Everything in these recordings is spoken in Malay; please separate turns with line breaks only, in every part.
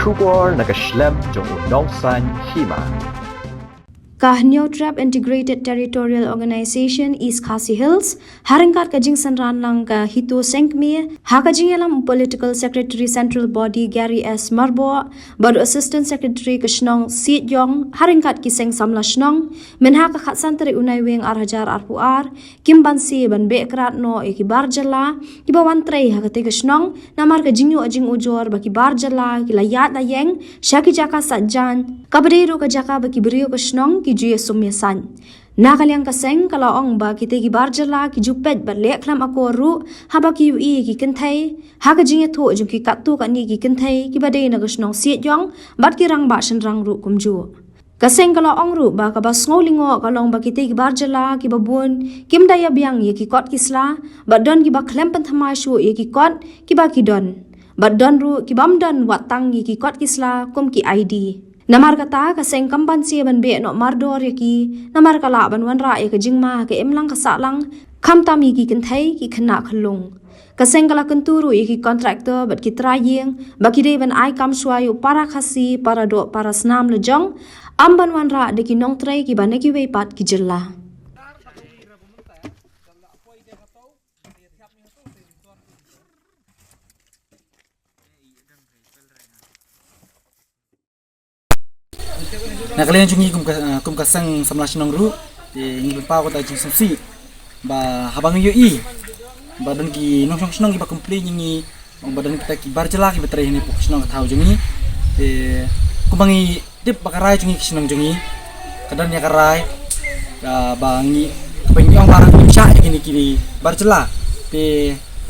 Shubor nakaslem jong unongsan hima.
Kahnyo Trap Integrated Territorial Organization East Khasi Hills, Haringkat Kajing Sanran lang ka Hito Sengkmi, Hakajing Yalam Political Secretary Central Body Gary S. Marbo, Badu Assistant Secretary Kashnong Siet Yong, Haringkat Kiseng Samla Shnong, Menhaka Khatsantari Unai Weng Arhajar Arpuar, Kimbansi Ban Bekrat No Eki Barjala, Kibawantrei Hakati Kashnong, Namar Kajinyo Ajing Ujor Baki Barjala, Kilayat Layeng, Shaki Jaka Satjan, Kabadiru Kajaka Baki Brio Kashnong, Juya sumyasan. Nakaliang kaseng kalaong ba kita ki barjala ki jupet ba leklam ako ru haba ki ui ki kentai haga jinga tho jung ki kattu ka ni ki kentai ki badai na gasnong siet yong bat ki rang ba shan rang ru kumju. Kaseng kalaong ru ba ka ba sngolingo kalong ba kita ki barjala ki babun kim daya biang ye ki kot kisla ba don ki ba klem pen thamai shu ye ki kot ki ba ki don ba don ru ki bam don watang ye ki kot kisla kum ki ID. Namar kata kaseng kampansi ban be no mardor yaki namar kala ban wan ra ka jingma ka emlang ka salang kham tam yaki kenthai ki khna khlung kaseng kala kenturu yaki contractor bat ki trayeng baki de ban ai kam swayo para khasi para do para snam le jong am ban wan ra de ki nong trai ki ban ki wei pat ki jilla
Nakalian jungi kum kasang samlas nong ru ngi pa ko ta jing sumsi ba habang yo I ba dan ki nong nong ki ba komplain ngi badan kita ki barjala ki betrai ni pok nong thau jungi kubangi dip bakarai jungi nong jungi kadan ya karai ba ngi penyong barang ki sha ki ni ki barjala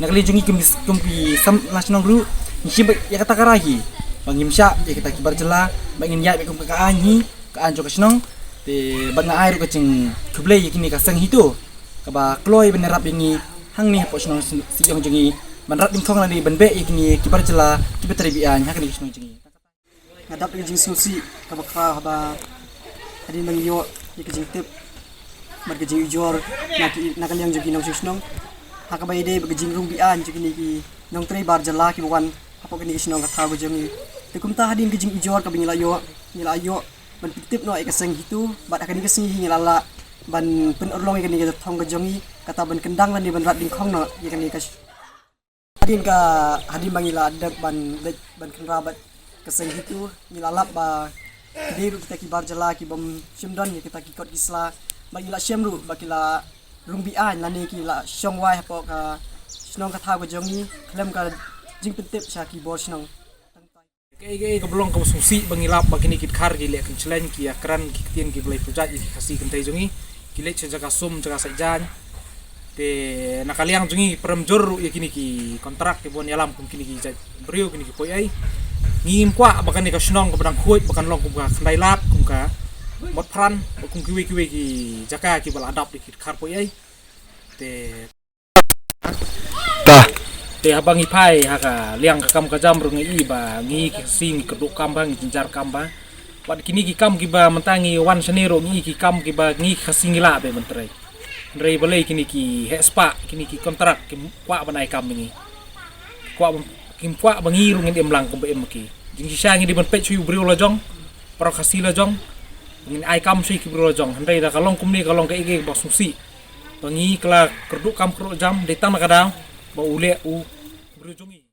nakalian jungi kum ki samlas nong ru ngi ya kata karai bangim sya ya kita ki barjala bangin ya kum ka anhi ka anjo kasnong te banga air ka cing kublai yakini ka sang hito ka ba kloi benerap ini hang ni po snong si jong jengi manrat ding thong ni benbe yakini ki barjala ki betri bian hakni snong jengi ngadap ni jing susi ka ba kha ba adi nang yo ki jing tip mar ka jing ujor nakaliang jogi nong snong hakabay de ba jing rung bian jogi ni ki nong tre barjala ki wan apo kini snong ka thago jengi kumta hadin ke jing ijor ka bingila yo ban pitip no ay kaseng hitu bat akan ikasi ngilala ban pen orlong ikani ka thong ka jongi kata ban kendang lan ban rat ding khong no ikani ka hadin ka hadin bangila adak ban kenra bat kaseng hitu ngilala ba diru kita ki barjala ki bam simdon ya kita ki kot isla bangila syamru bakila rungbian lani ki la syongwai hapo ka snong ka tha ka jongi klem ka jing pitip sya ki bor snong Kaya keblong kau susi bangilap bagini kit khar gile kin chlen ki akran ki tien ki blai pujat ki khasi kentai jungi kile jaga sum jaga sajan te nakaliang jungi peremjur yakini ki kontrak ki bon yalam kum kini ki brio kini ki poyai ngim kwa bakani ka snong ka badang khuit bakan long kum ka khlai lap kum ka mot pran kum kiwe ki jaka ki bal adap ki khar poyai te te abang ipai haka liang kam ka jam rung I ba ngi sing keduk kam bang jinjar kam ba wat kini ki kam ki ba mentangi wan senero ngi ki kam ki ba ngi khasingila be mentrai rei balai kini ki hespa kini ki kontrak ki kwa banai kam ngi kwa kim kwa bangi rung em lang ko be em ki jing si sang di ban pe chui brio la jong pro khasi la jong ngin ai kam sui ki brio la jong rei da kalong kum ni kalong ka ige ba susi bangi kala keduk kam kro jam detang na kadang ba ule u berujungi